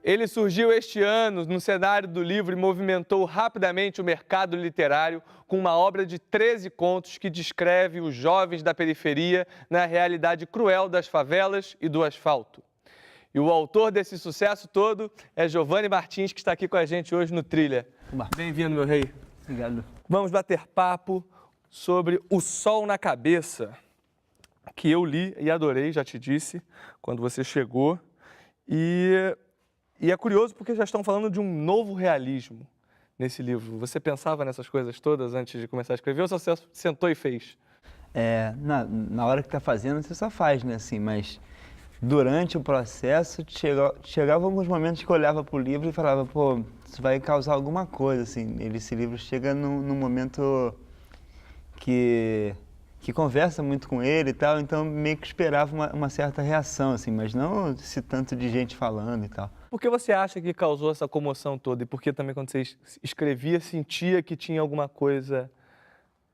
Ele surgiu este ano no cenário do livro e movimentou rapidamente o mercado literário com uma obra de 13 contos que descreve os jovens da periferia na realidade cruel das favelas e do asfalto. E o autor desse sucesso todo é Giovanni Martins, que está aqui com a gente hoje no Trilha. Bem-vindo, meu rei. Obrigado. Vamos bater papo sobre O Sol na Cabeça, que eu li e adorei, já te disse, quando você chegou. E é curioso porque já estão falando de um novo realismo nesse livro. Você pensava nessas coisas todas antes de começar a escrever ou você sentou e fez? Na hora que está fazendo, você só faz, né? Assim, mas durante o processo, chegava alguns momentos que eu olhava para o livro e falava, pô, isso vai causar alguma coisa, assim. Esse livro chega num momento que conversa muito com ele e tal, então meio que esperava uma certa reação, assim, mas não esse tanto de gente falando e tal. Por que você acha que causou essa comoção toda? E por que também quando você escrevia, sentia que tinha alguma coisa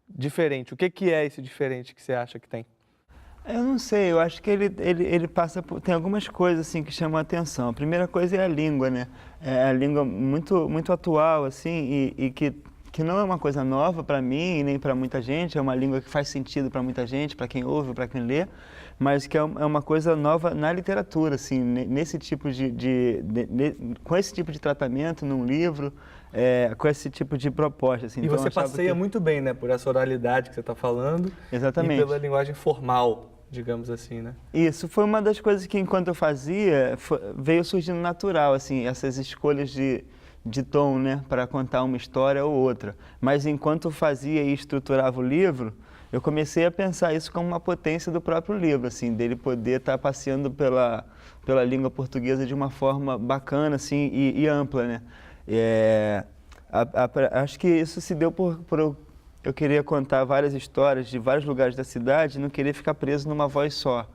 diferente? O que é esse diferente que você acha que tem? Eu não sei, eu acho que ele passa por... Tem algumas coisas assim que chamam a atenção. A primeira coisa é a língua, né? É a língua muito atual, assim, e que não é uma coisa nova para mim e nem para muita gente, é uma língua que faz sentido para muita gente, para quem ouve, para quem lê, mas que é uma coisa nova na literatura, assim, nesse tipo com esse tipo de tratamento num livro, com esse tipo de proposta. Assim. E então, você passeia muito bem, né, por essa oralidade que você está falando. Exatamente. E pela linguagem formal, digamos assim, né? Isso foi uma das coisas que, enquanto eu fazia, veio surgindo natural, assim, essas escolhas de tom, né, para contar uma história ou outra. Mas enquanto eu fazia e estruturava o livro, eu comecei a pensar isso como uma potência do próprio livro, assim, dele poder estar passeando pela língua portuguesa de uma forma bacana, assim, e ampla, né? Acho que isso se deu por eu queria contar várias histórias de vários lugares da cidade e não queria ficar preso numa voz só.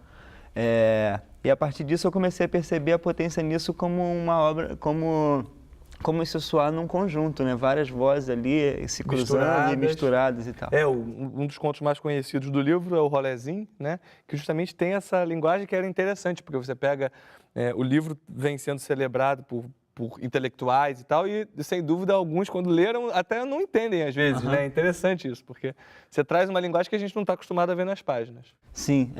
E a partir disso eu comecei a perceber a potência nisso como uma obra, como isso soar num conjunto, né? Várias vozes ali se cruzando e misturadas e tal. Um dos contos mais conhecidos do livro é o Rolezinho, né? Que justamente tem essa linguagem que era interessante, porque você pega... o livro vem sendo celebrado por intelectuais e tal, e sem dúvida alguns, quando leram, até não entendem às vezes, né? É interessante isso, porque você traz uma linguagem que a gente não está acostumado a ver nas páginas. Sim,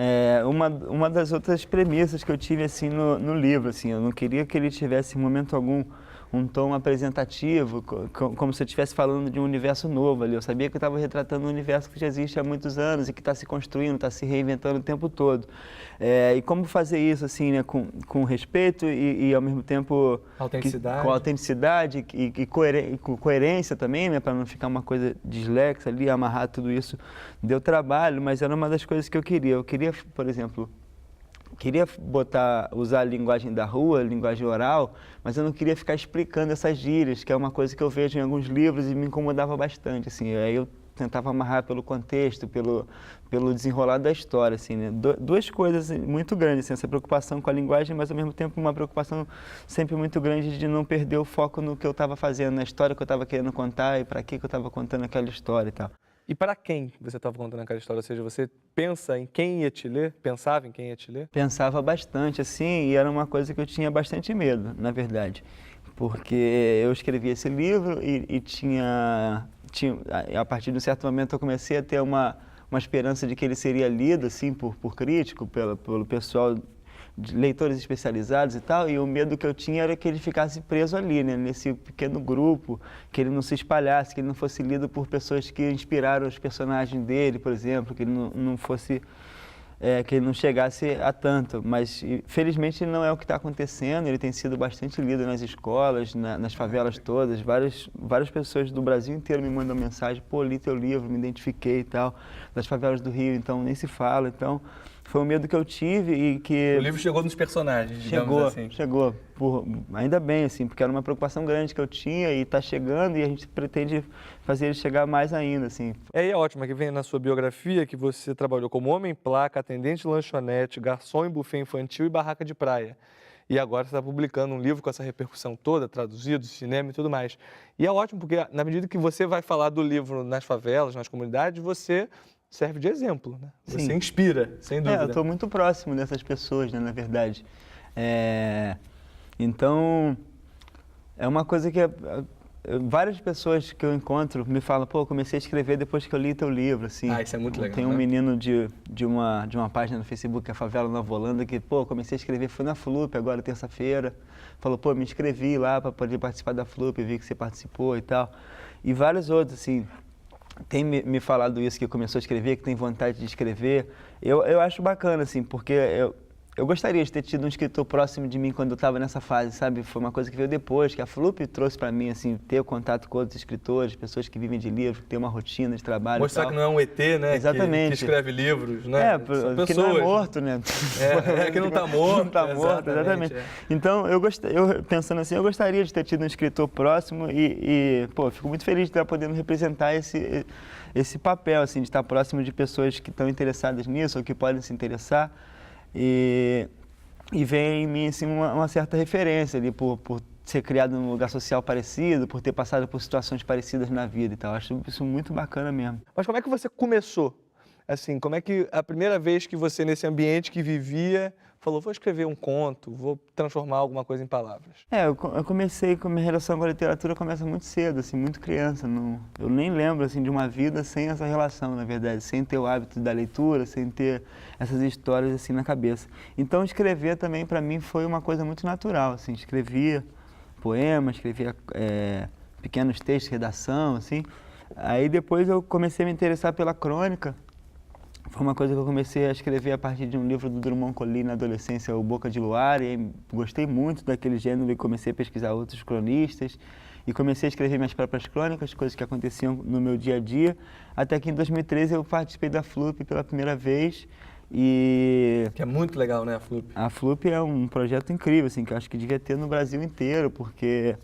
uma das outras premissas que eu tive assim no livro, assim, eu não queria que ele tivesse em momento algum um tom apresentativo, como se eu estivesse falando de um universo novo ali. Eu sabia que eu estava retratando um universo que já existe há muitos anos e que está se construindo, está se reinventando o tempo todo. E como fazer isso assim, né, com respeito e ao mesmo tempo com autenticidade e com coerência também, né, para não ficar uma coisa dislexa ali, amarrar tudo isso. Deu trabalho, mas era uma das coisas que eu queria. Eu queria, por exemplo, usar a linguagem da rua, a linguagem oral, mas eu não queria ficar explicando essas gírias, que é uma coisa que eu vejo em alguns livros e me incomodava bastante, assim. Aí eu tentava amarrar pelo contexto, pelo desenrolar da história, assim, né? Duas coisas muito grandes, assim, essa preocupação com a linguagem, mas ao mesmo tempo uma preocupação sempre muito grande de não perder o foco no que eu estava fazendo, na história que eu estava querendo contar e para que eu estava contando aquela história e tal. E para quem você estava contando aquela história? Ou seja, você pensa em quem ia te ler? Pensava em quem ia te ler? Pensava bastante, assim, e era uma coisa que eu tinha bastante medo, na verdade. Porque eu escrevi esse livro e a partir de um certo momento eu comecei a ter uma esperança de que ele seria lido, assim, por crítico, pelo pessoal, de leitores especializados e tal, e o medo que eu tinha era que ele ficasse preso ali, né, nesse pequeno grupo, que ele não se espalhasse, que ele não fosse lido por pessoas que inspiraram os personagens dele, por exemplo, que ele não fosse, que ele não chegasse a tanto, mas felizmente não é o que está acontecendo. Ele tem sido bastante lido nas escolas, nas favelas todas, várias pessoas do Brasil inteiro me mandam mensagem, pô, li teu livro, me identifiquei e tal, das favelas do Rio, então nem se fala, então... Foi um medo que eu tive e que... O livro chegou nos personagens, digamos assim. Chegou. Ainda bem, assim, porque era uma preocupação grande que eu tinha e está chegando e a gente pretende fazer ele chegar mais ainda, assim. É ótimo que vem na sua biografia que você trabalhou como homem-placa, atendente de lanchonete, garçom em buffet infantil e barraca de praia. E agora você está publicando um livro com essa repercussão toda, traduzido, cinema e tudo mais. E é ótimo porque, na medida que você vai falar do livro nas favelas, nas comunidades, você... serve de exemplo, né? Você Sim. Inspira, sem dúvida. Eu estou muito próximo dessas pessoas, né, na verdade. Então, é uma coisa que várias pessoas que eu encontro me falam, pô, eu comecei a escrever depois que eu li teu livro, assim. Isso é muito legal, Tem um né? menino de uma página no Facebook, que é a Favela Nova Holanda, que, pô, comecei a escrever, fui na Flup agora, terça-feira. Falou, pô, me inscrevi lá para poder participar da Flup, vi que você participou e tal. E vários outros, assim, tem me falado isso, que começou a escrever, que tem vontade de escrever. Eu acho bacana, assim, porque eu gostaria de ter tido um escritor próximo de mim quando eu estava nessa fase, sabe? Foi uma coisa que veio depois, que a Flup trouxe para mim, assim, ter contato com outros escritores, pessoas que vivem de livro, que têm uma rotina de trabalho. Mostrar que não é um ET, né? Exatamente. Que escreve livros, né? São que não é pessoas. morto, né? Que não está morto. Não está morto, exatamente. Então, eu pensando assim, eu gostaria de ter tido um escritor próximo e pô, fico muito feliz de estar podendo representar esse papel, assim, de estar próximo de pessoas que estão interessadas nisso ou que podem se interessar. E vem em mim assim, uma certa referência ali por ser criado num lugar social parecido, por ter passado por situações parecidas na vida e tal. Acho isso muito bacana mesmo. Mas como é que você começou? Assim, como é que a primeira vez que você, nesse ambiente que vivia, falou, vou escrever um conto, vou transformar alguma coisa em palavras? Eu comecei com a minha relação com a literatura, começa muito cedo, assim, muito criança. Eu nem lembro assim, de uma vida sem essa relação, na verdade, sem ter o hábito da leitura, sem ter essas histórias assim na cabeça. Então, escrever também, para mim, foi uma coisa muito natural. Assim, escrevia poemas, escrevia pequenos textos, redação, assim. Aí depois eu comecei a me interessar pela crônica. Foi uma coisa que eu comecei a escrever a partir de um livro do Drummond Colli na adolescência, O Boca de Luar, e aí gostei muito daquele gênero e comecei a pesquisar outros cronistas e comecei a escrever minhas próprias crônicas, coisas que aconteciam no meu dia a dia, até que em 2013 eu participei da Flup pela primeira vez e... Que é muito legal, né, a Flup? A Flup é um projeto incrível, assim, que eu acho que devia ter no Brasil inteiro, porque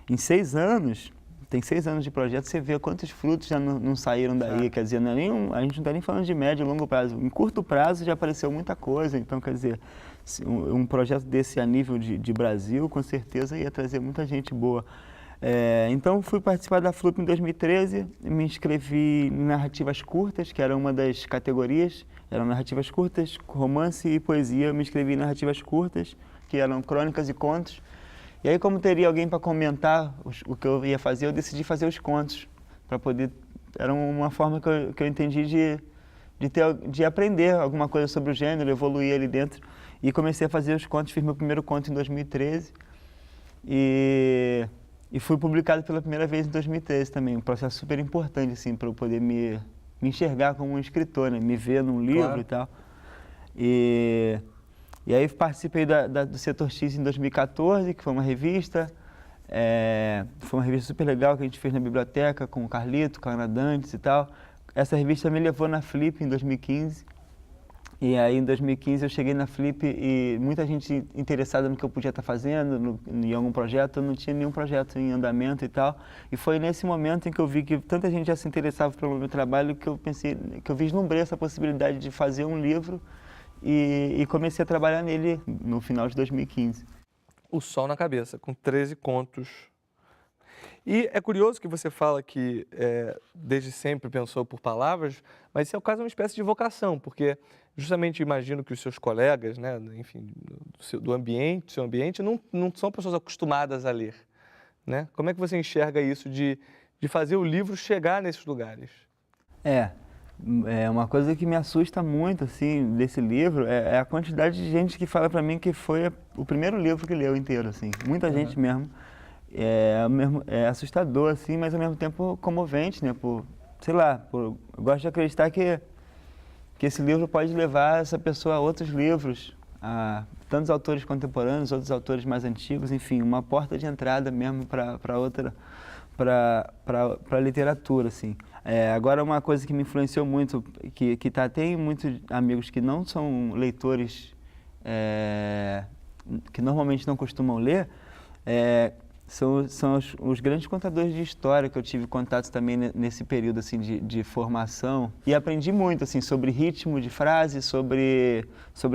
em 6 anos... Tem 6 anos de projeto, você vê quantos frutos já não saíram daí, quer dizer, a gente não está nem falando de médio e longo prazo. Em curto prazo já apareceu muita coisa, então, quer dizer, um projeto desse a nível de Brasil, com certeza ia trazer muita gente boa. Então, fui participar da Flup em 2013, me inscrevi em narrativas curtas, que era uma das categorias, eram narrativas curtas, romance e poesia, eu me inscrevi em narrativas curtas, que eram crônicas e contos. E aí, como teria alguém para comentar o que eu ia fazer, eu decidi fazer os contos, para poder... Era uma forma que eu entendi de aprender alguma coisa sobre o gênero, evoluir ali dentro. E comecei a fazer os contos, fiz meu primeiro conto em 2013 e fui publicado pela primeira vez em 2013 também. Um processo super importante, assim, para eu poder me enxergar como um escritor, né? Me ver num livro e tal. E aí participei do Setor X em 2014, que foi uma revista. Foi uma revista super legal que a gente fez na biblioteca com o Carlito, com a Ana Dantes e tal. Essa revista me levou na Flip em 2015. E aí em 2015 eu cheguei na Flip e muita gente interessada no que eu podia estar fazendo, em algum projeto. Eu não tinha nenhum projeto em andamento e tal. E foi nesse momento em que eu vi que tanta gente já se interessava pelo meu trabalho que eu pensei, que eu vislumbrei essa possibilidade de fazer um livro. E comecei a trabalhar nele no final de 2015. O Sol na Cabeça, com 13 contos. E é curioso que você fala que desde sempre pensou por palavras, mas isso é quase uma espécie de vocação, porque justamente imagino que os seus colegas, né, enfim, do seu ambiente, não são pessoas acostumadas a ler, né? Como é que você enxerga isso de fazer o livro chegar nesses lugares? É uma coisa que me assusta muito, assim, desse livro, é a quantidade de gente que fala para mim que foi o primeiro livro que leu inteiro, assim. Muita gente mesmo. É assustador, assim, mas ao mesmo tempo comovente, né? Eu gosto de acreditar que esse livro pode levar essa pessoa a outros livros, a tantos autores contemporâneos, outros autores mais antigos, enfim, uma porta de entrada mesmo para a literatura, assim. Agora, uma coisa que me influenciou muito, tem muitos amigos que não são leitores, que normalmente não costumam ler, são os grandes contadores de história que eu tive contato também nesse período assim, de formação. E aprendi muito assim, sobre ritmo de frase, sobre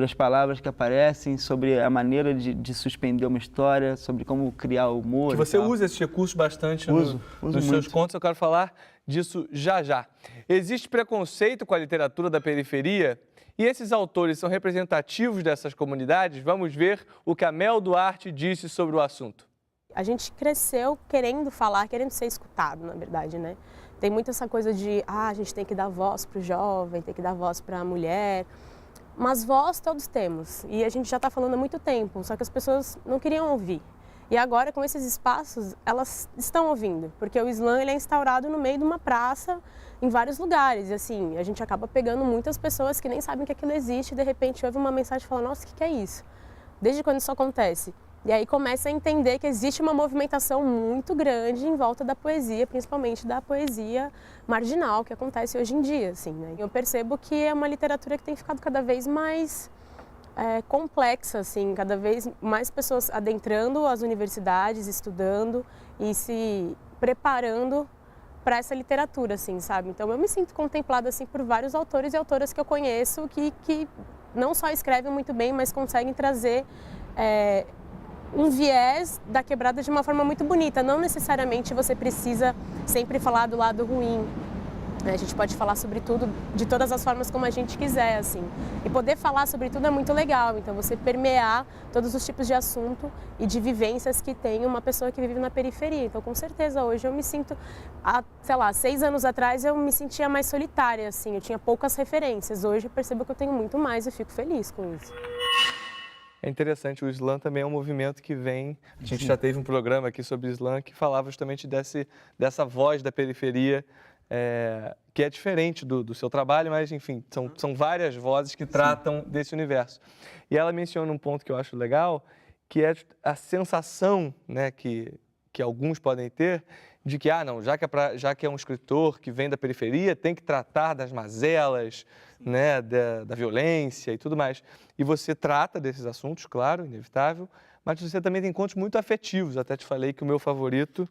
as palavras que aparecem, sobre a maneira de suspender uma história, sobre como criar humor. Que você usa esses recursos bastante uso nos seus contos, eu quero falar disso já já. Existe preconceito com a literatura da periferia? E esses autores são representativos dessas comunidades? Vamos ver o que a Mel Duarte disse sobre o assunto. A gente cresceu querendo falar, querendo ser escutado, na verdade, né? Tem muito essa coisa de, a gente tem que dar voz para o jovem, tem que dar voz para a mulher. Mas voz todos temos, e a gente já está falando há muito tempo, só que as pessoas não queriam ouvir. E agora, com esses espaços, elas estão ouvindo, porque o slam ele é instaurado no meio de uma praça, em vários lugares. E assim, a gente acaba pegando muitas pessoas que nem sabem que aquilo existe e de repente ouve uma mensagem e fala, nossa, o que é isso? Desde quando isso acontece? E aí começa a entender que existe uma movimentação muito grande em volta da poesia, principalmente da poesia marginal que acontece hoje em dia, assim, né? Eu percebo que é uma literatura que tem ficado cada vez mais complexa, assim, cada vez mais pessoas adentrando as universidades, estudando e se preparando para essa literatura, assim, sabe? Então eu me sinto contemplada assim por vários autores e autoras que eu conheço que não só escrevem muito bem, mas conseguem trazer um viés da quebrada de uma forma muito bonita. Não necessariamente você precisa sempre falar do lado ruim. A gente pode falar sobre tudo de todas as formas como a gente quiser, assim. E poder falar sobre tudo é muito legal. Então, você permear todos os tipos de assunto e de vivências que tem uma pessoa que vive na periferia. Então, com certeza, hoje eu me sinto, sei lá, 6 anos atrás eu me sentia mais solitária, assim. Eu tinha poucas referências. Hoje eu percebo que eu tenho muito mais e fico feliz com isso. É interessante, o slam também é um movimento que vem... A gente já teve um programa aqui sobre slam que falava justamente dessa voz da periferia, que é diferente do seu trabalho, mas, enfim, são várias vozes que tratam desse universo. E ela menciona um ponto que eu acho legal, que é a sensação, né, que alguns podem ter de que, não, já que é um escritor que vem da periferia, tem que tratar das mazelas, né, da violência e tudo mais. E você trata desses assuntos, claro, inevitável, mas você também tem contos muito afetivos. Até te falei que o meu favorito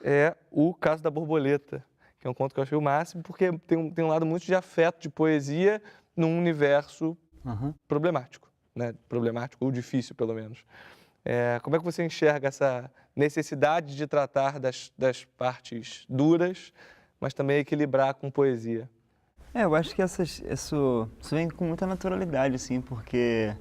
é O Caso da Borboleta, que é um conto que eu achei o máximo, porque tem um lado muito de afeto, de poesia, num universo problemático, né? Problemático ou difícil, pelo menos. Como é que você enxerga essa necessidade de tratar das partes duras, mas também equilibrar com poesia? Eu acho que isso vem com muita naturalidade, assim, porque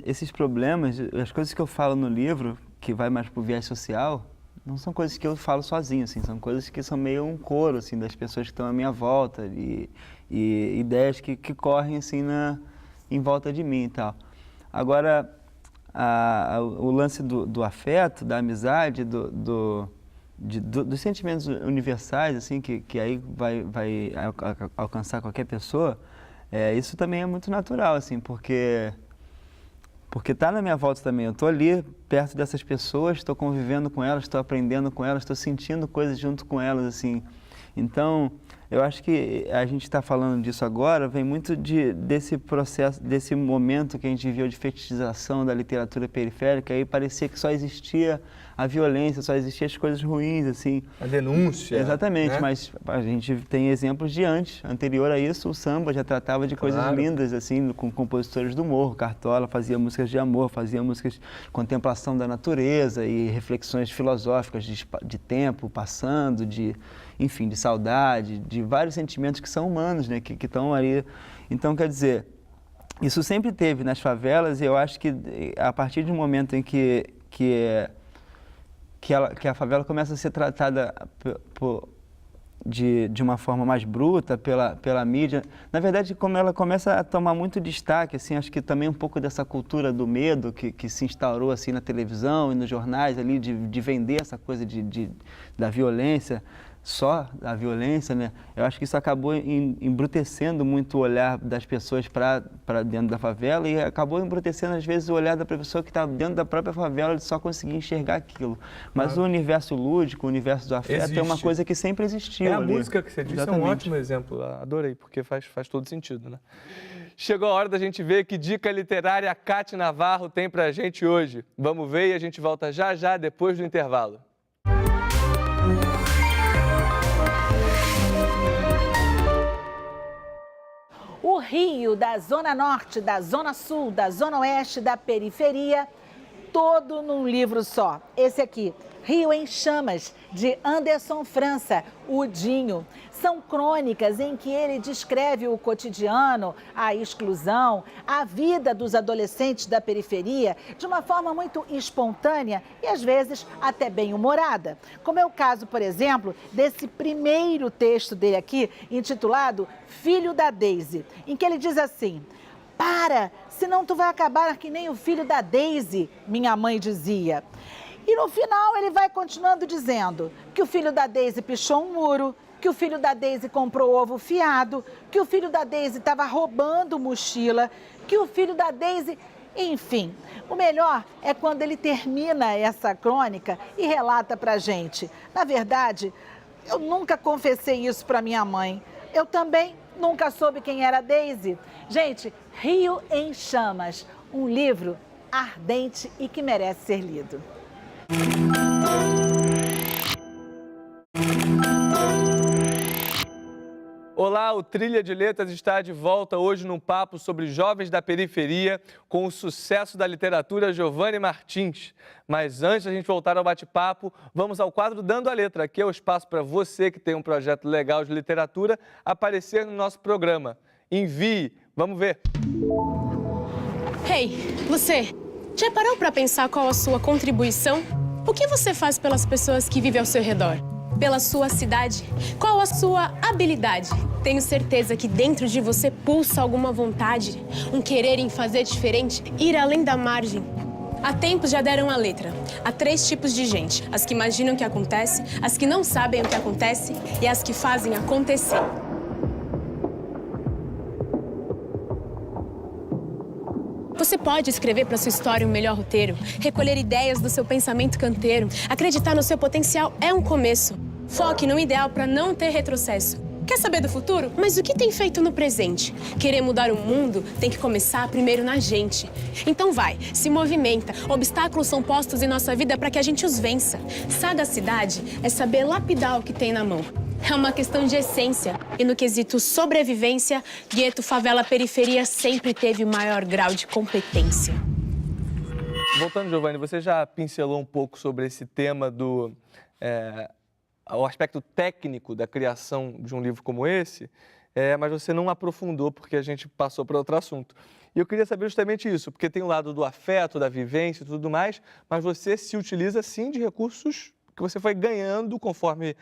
esses problemas, as coisas que eu falo no livro, que vai mais pro viés social, não são coisas que eu falo sozinho, assim, são coisas que são meio um coro, assim, das pessoas que estão à minha volta e ideias que correm, assim, em volta de mim e tal. Agora, o lance do afeto, da amizade, dos sentimentos universais, assim, que aí vai alcançar qualquer pessoa, isso também é muito natural, assim, porque está na minha volta também. Eu estou ali perto dessas pessoas, estou convivendo com elas, estou aprendendo com elas, estou sentindo coisas junto com elas, assim. Então, eu acho que a gente está falando disso agora, vem muito desse processo, desse momento que a gente viveu de fetichização da literatura periférica, aí parecia que só existia a violência, só existiam as coisas ruins, assim. A denúncia. Exatamente, né? Mas a gente tem exemplos de antes. Anterior a isso, o samba já tratava de coisas lindas, assim, com compositores do morro. Cartola fazia músicas de amor, fazia músicas de contemplação da natureza e reflexões filosóficas de tempo passando, enfim, de saudade, de vários sentimentos que são humanos, né, que estão ali. Então, quer dizer, isso sempre teve nas favelas e eu acho que a partir de um momento em que a favela começa a ser tratada de uma forma mais bruta pela mídia, na verdade, como ela começa a tomar muito destaque, assim, acho que também um pouco dessa cultura do medo que se instaurou assim na televisão e nos jornais ali de vender essa coisa da violência, só da violência, né? Eu acho que isso acabou embrutecendo muito o olhar das pessoas para dentro da favela e acabou embrutecendo, às vezes, o olhar da pessoa que está dentro da própria favela de só conseguir enxergar aquilo. Mas o universo lúdico, o universo do afeto é uma coisa que sempre existiu. A música que você disse é um ótimo exemplo, adorei, porque faz todo sentido, né? Chegou a hora da gente ver que dica literária a Cate Navarro tem pra gente hoje. Vamos ver e a gente volta já já depois do intervalo. O Rio, da Zona Norte, da Zona Sul, da Zona Oeste, da periferia, todo num livro só. Esse aqui, Rio em Chamas, de Anderson França, o Dinho. São crônicas em que ele descreve o cotidiano, a exclusão, a vida dos adolescentes da periferia de uma forma muito espontânea e às vezes até bem-humorada. Como é o caso, por exemplo, desse primeiro texto dele aqui, intitulado Filho da Daisy, em que ele diz assim: "Para, senão tu vai acabar que nem o filho da Daisy", minha mãe dizia. E no final ele vai continuando dizendo que o filho da Daisy pichou um muro, que o filho da Daisy comprou ovo fiado, que o filho da Daisy estava roubando mochila, que o filho da Daisy... Enfim, o melhor é quando ele termina essa crônica e relata pra gente: "Na verdade, eu nunca confessei isso pra minha mãe. Eu também nunca soube quem era a Daisy." Gente, Rio em Chamas, um livro ardente e que merece ser lido. Olá, o Trilha de Letras está de volta hoje num papo sobre jovens da periferia com o sucesso da literatura Giovanni Martins. Mas antes da gente voltar ao bate-papo, vamos ao quadro Dando a Letra. Aqui é o espaço para você que tem um projeto legal de literatura aparecer no nosso programa. Envie, vamos ver. Hey, você, já parou para pensar qual a sua contribuição? O que você faz pelas pessoas que vivem ao seu redor? Pela sua cidade? Qual a sua habilidade? Tenho certeza que dentro de você pulsa alguma vontade, um querer em fazer diferente, ir além da margem. Há tempos já deram a letra. Há 3 tipos de gente: as que imaginam o que acontece, as que não sabem o que acontece e as que fazem acontecer. Você pode escrever para sua história um melhor roteiro, recolher ideias do seu pensamento canteiro. Acreditar no seu potencial é um começo. Foque no ideal para não ter retrocesso. Quer saber do futuro? Mas o que tem feito no presente? Querer mudar o mundo tem que começar primeiro na gente. Então vai, se movimenta. Obstáculos são postos em nossa vida para que a gente os vença. Sagacidade é saber lapidar o que tem na mão. É uma questão de essência. E no quesito sobrevivência, gueto, favela, periferia sempre teve o maior grau de competência. Voltando, Giovanni, você já pincelou um pouco sobre esse tema do o aspecto técnico da criação de um livro como esse, mas você não aprofundou porque a gente passou para outro assunto. E eu queria saber justamente isso, porque tem o lado do afeto, da vivência e tudo mais, mas você se utiliza, sim, de recursos que você foi ganhando conforme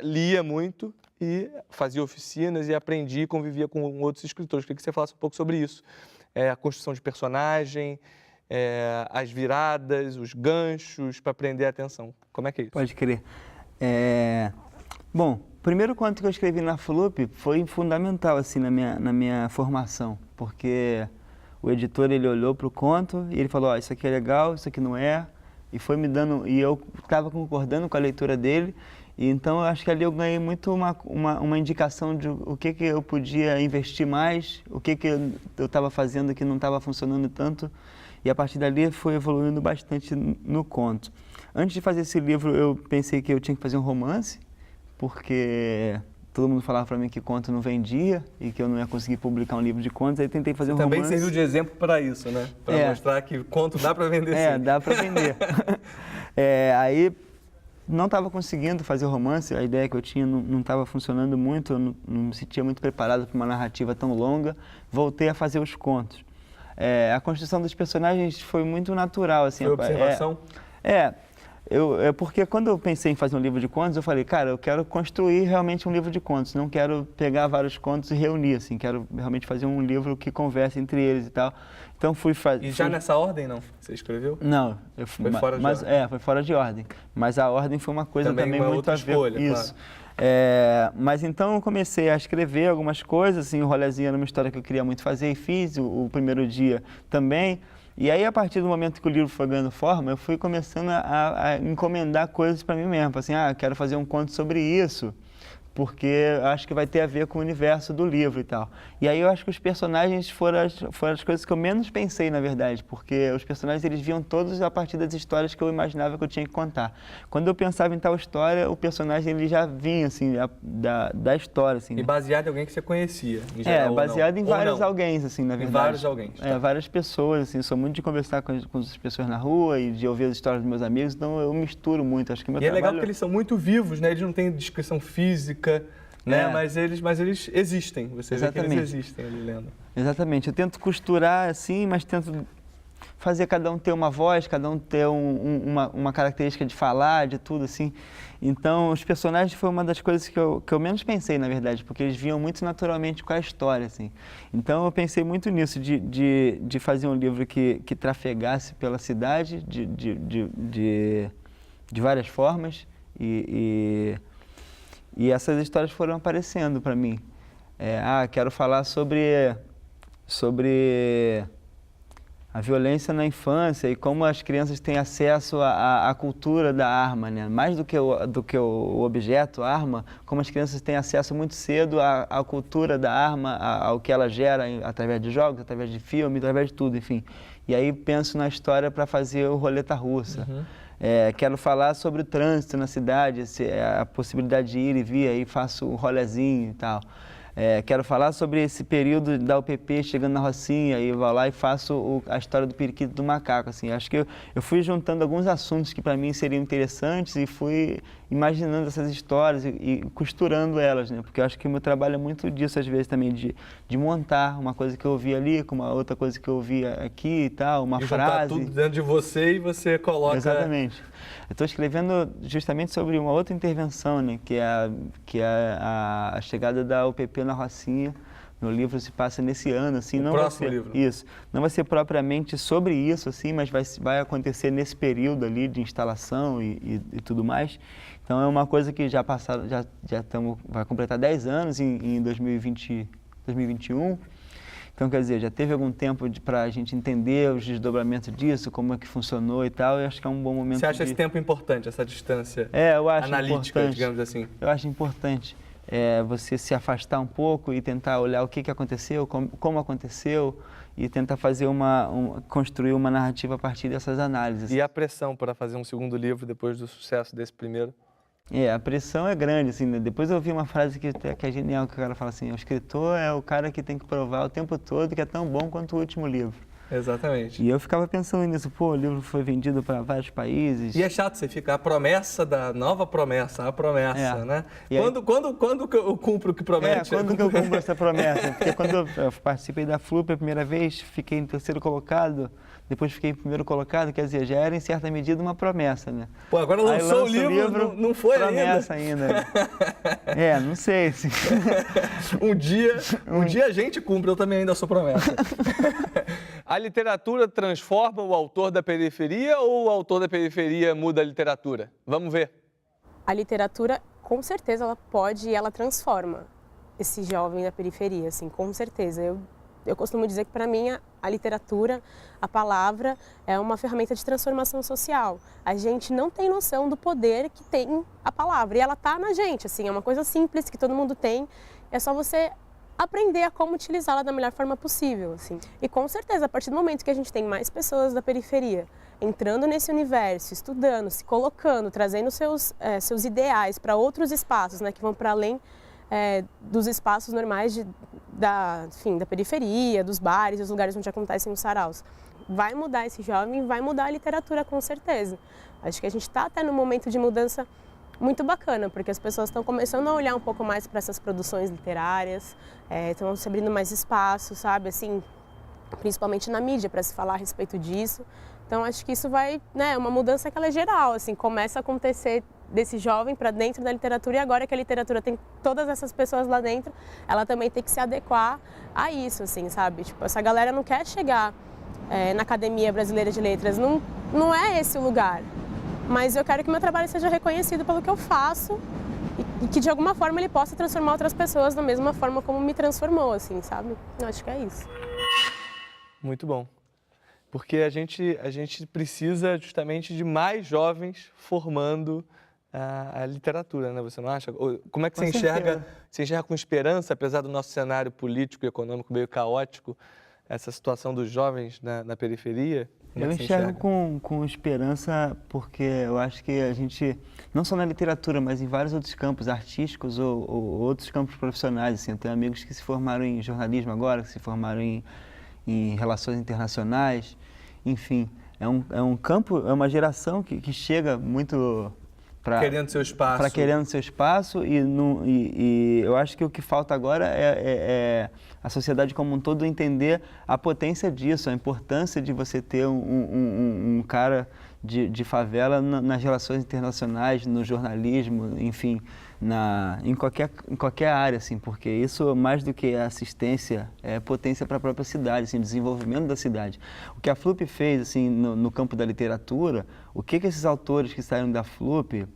lia muito e fazia oficinas e aprendia e convivia com outros escritores. Queria que você falasse um pouco sobre isso. A construção de personagem, as viradas, os ganchos para prender a atenção. Como é que é isso? Pode crer. Bom, o primeiro conto que eu escrevi na FLUP foi fundamental assim, na minha formação, porque o editor ele olhou para o conto e ele falou: isso aqui é legal, isso aqui não é, e foi me dando, e eu estava concordando com a leitura dele, e então eu acho que ali eu ganhei muito uma indicação de o que eu podia investir mais, o que eu estava fazendo que não estava funcionando tanto, e a partir dali foi evoluindo bastante no conto. Antes de fazer esse livro, eu pensei que eu tinha que fazer um romance, porque todo mundo falava para mim que conto não vendia e que eu não ia conseguir publicar um livro de contos, aí tentei fazer um romance. Também serviu de exemplo para isso, né? Para mostrar que conto dá para vender sim. Dá para vender. Aí não estava conseguindo fazer o romance, a ideia que eu tinha não estava funcionando muito, eu não me sentia muito preparado para uma narrativa tão longa, voltei a fazer os contos. A construção dos personagens foi muito natural. Assim, foi observação? Porque quando eu pensei em fazer um livro de contos, eu falei, cara, eu quero construir realmente um livro de contos, não quero pegar vários contos e reunir, assim, quero realmente fazer um livro que converse entre eles e tal. Então fui fazer... E já nessa ordem, não? Você escreveu? Não. Foi fora de ordem? Foi fora de ordem. Mas a ordem foi uma coisa também muito outra escolha, isso. Claro. Mas então eu comecei a escrever algumas coisas, assim, o rolezinho era uma história que eu queria muito fazer e fiz o primeiro dia também. E aí, a partir do momento que o livro foi ganhando forma, eu fui começando a encomendar coisas para mim mesmo. Assim, quero fazer um conto sobre isso, porque eu acho que vai ter a ver com o universo do livro e tal. E aí eu acho que os personagens foram as coisas que eu menos pensei, na verdade, porque os personagens eles viam todos a partir das histórias que eu imaginava que eu tinha que contar. Quando eu pensava em tal história, o personagem ele já vinha, assim, da história, assim. E né? baseado em alguém que você conhecia, em geral, baseado em ou vários não? alguém, assim, na verdade. Em vários alguém. Tá. Várias pessoas, assim, sou muito de conversar com as pessoas na rua e de ouvir as histórias dos meus amigos, então eu misturo muito, acho que meu E é trabalho... legal porque eles são muito vivos, né? Eles não têm descrição física, né? Mas eles existem, você vê que eles existem ali lendo. Exatamente, eu tento costurar assim, mas tento fazer cada um ter uma voz, cada um ter uma característica de falar, de tudo assim. Então, os personagens foi uma das coisas que eu menos pensei, na verdade, porque eles vinham muito naturalmente com a história, assim. Então, eu pensei muito nisso, de fazer um livro que trafegasse pela cidade de várias formas e essas histórias foram aparecendo para mim. Quero falar sobre a violência na infância e como as crianças têm acesso à cultura da arma, né? Mais do que o objeto, a arma, como as crianças têm acesso muito cedo à cultura da arma, ao que ela gera através de jogos, através de filme, através de tudo, enfim. E aí penso na história para fazer o Roleta Russa. Uhum. Quero falar sobre o trânsito na cidade, a possibilidade de ir e vir, aí faço um rolezinho e tal. Quero falar sobre esse período da UPP chegando na Rocinha e vou lá e faço a história do periquito do macaco. Assim. Acho que eu fui juntando alguns assuntos que para mim seriam interessantes e fui imaginando essas histórias e costurando elas, né? Porque eu acho que o meu trabalho é muito disso às vezes também, de montar uma coisa que eu ouvi ali com uma outra coisa que eu ouvi aqui e tal, uma frase. Tudo dentro de você e você coloca... Exatamente. Eu estou escrevendo justamente sobre uma outra intervenção, né? Que é a chegada da UPP na Rocinha. No livro se passa nesse ano, assim, não vai ser livro. Isso. Não vai ser propriamente sobre isso, assim, mas vai acontecer nesse período ali de instalação e tudo mais. Então é uma coisa que já passaram, vai completar 10 anos em 2021. Então, quer dizer, já teve algum tempo para a gente entender os desdobramentos disso, como é que funcionou e tal, e acho que é um bom momento. Você acha esse tempo importante, essa distância eu acho analítica, importante, digamos assim? Eu acho importante você se afastar um pouco e tentar olhar o que aconteceu, como aconteceu, e tentar fazer construir uma narrativa a partir dessas análises. E a pressão para fazer um segundo livro depois do sucesso desse primeiro? A pressão é grande, assim, né? Depois eu ouvi uma frase que é genial, que o cara fala assim, o escritor é o cara que tem que provar o tempo todo que é tão bom quanto o último livro. Exatamente. E eu ficava pensando nisso, o livro foi vendido para vários países. E é chato você ficar a promessa da nova promessa, a promessa, né? Quando que eu cumpro o que promete? Quando que eu cumpro essa promessa? Porque quando eu participei da FLUP a primeira vez, fiquei em terceiro colocado, depois fiquei em primeiro colocado, quer dizer, já era em certa medida uma promessa, né? Agora lançou o livro, não foi promessa ainda. Não sei. Assim. Um dia a gente cumpre, eu também ainda sou promessa. A literatura transforma o autor da periferia ou o autor da periferia muda a literatura? Vamos ver. A literatura, com certeza, ela pode e ela transforma esse jovem da periferia, assim, com certeza. Eu costumo dizer que, para mim, a literatura, a palavra, é uma ferramenta de transformação social. A gente não tem noção do poder que tem a palavra, e ela está na gente, assim, é uma coisa simples que todo mundo tem, é só você aprender a como utilizá-la da melhor forma possível, assim. E com certeza, a partir do momento que a gente tem mais pessoas da periferia entrando nesse universo, estudando, se colocando, trazendo seus ideais para outros espaços, né, que vão para além dos espaços normais da periferia, dos bares, dos lugares onde acontecem os saraus. Vai mudar esse jovem, vai mudar a literatura, com certeza. Acho que a gente está até num momento de mudança muito bacana, porque as pessoas estão começando a olhar um pouco mais para essas produções literárias, estão se abrindo mais espaço, sabe, assim, principalmente na mídia, para se falar a respeito disso. Então, acho que isso vai, né, uma mudança que ela é geral, assim, começa a acontecer desse jovem para dentro da literatura, e agora que a literatura tem todas essas pessoas lá dentro, ela também tem que se adequar a isso, assim, sabe? Tipo, essa galera não quer chegar na Academia Brasileira de Letras, não é esse o lugar. Mas eu quero que meu trabalho seja reconhecido pelo que eu faço e que de alguma forma ele possa transformar outras pessoas da mesma forma como me transformou, assim, sabe? Eu acho que é isso. Muito bom. Porque a gente precisa justamente de mais jovens formando a literatura, né? Você não acha? Como é que Com certeza. você enxerga com esperança, apesar do nosso cenário político e econômico meio caótico, essa situação dos jovens na periferia? Como é Eu que você enxergo enxerga? com esperança porque eu acho que a gente, não só na literatura, mas em vários outros campos artísticos ou outros campos profissionais, assim, eu tenho amigos que se formaram em jornalismo agora, que se formaram em relações internacionais, enfim, é um campo, é uma geração que chega muito Querendo seu espaço. para querendo seu espaço e eu acho que o que falta agora é a sociedade como um todo entender a potência disso, a importância de você ter um cara de favela nas relações internacionais, no jornalismo, enfim, em qualquer área, assim, porque isso, mais do que assistência, é potência para a própria cidade, assim, desenvolvimento da cidade. O que a FLUP fez, assim, no campo da literatura, o que esses autores que saíram da FLUP,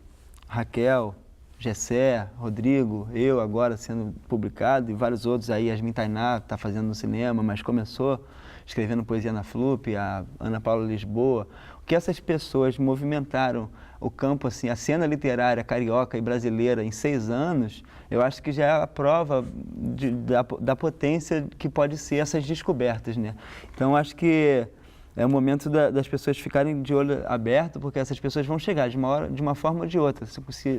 Raquel, Gessé, Rodrigo, eu agora sendo publicado e vários outros aí, Yasmin Tainá está fazendo no cinema, mas começou escrevendo poesia na FLUP, a Ana Paula Lisboa, o que essas pessoas movimentaram o campo, assim, a cena literária carioca e brasileira em 6 anos, eu acho que já é a prova da potência que pode ser essas descobertas, né? Então, acho que é o momento das pessoas ficarem de olho aberto, porque essas pessoas vão chegar de uma forma ou de outra.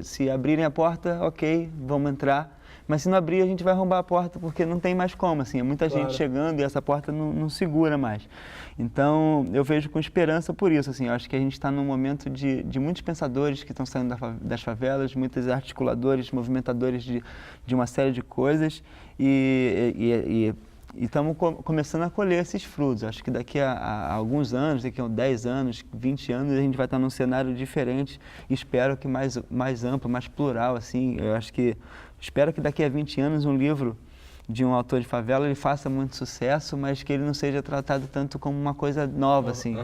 Se abrirem a porta, ok, vamos entrar. Mas se não abrir, a gente vai arrombar a porta, porque não tem mais como, assim. É muita gente chegando e essa porta não segura mais. Então, eu vejo com esperança por isso, assim. Eu acho que a gente está num momento de muitos pensadores que estão saindo das favelas, muitos articuladores, movimentadores de uma série de coisas e estamos começando a colher esses frutos. Acho que daqui a alguns anos, daqui a 10 anos, 20 anos, a gente vai estar num cenário diferente. Espero que mais amplo, mais plural, assim. Eu acho que espero que daqui a 20 anos um livro de um autor de favela ele faça muito sucesso, mas que ele não seja tratado tanto como uma coisa nova, assim.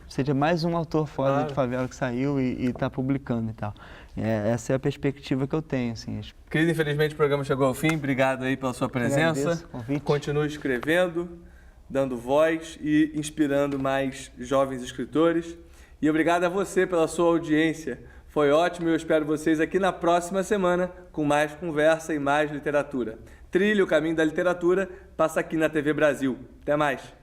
Seja mais um autor foda de favela que saiu e está publicando e tal. Essa é a perspectiva que eu tenho, assim. Querido, infelizmente o programa chegou ao fim. Obrigado aí pela sua presença. Continue escrevendo, dando voz e inspirando mais jovens escritores. E obrigado a você pela sua audiência. Foi ótimo e eu espero vocês aqui na próxima semana com mais conversa e mais literatura. Trilhe o caminho da literatura, passa aqui na TV Brasil. Até mais!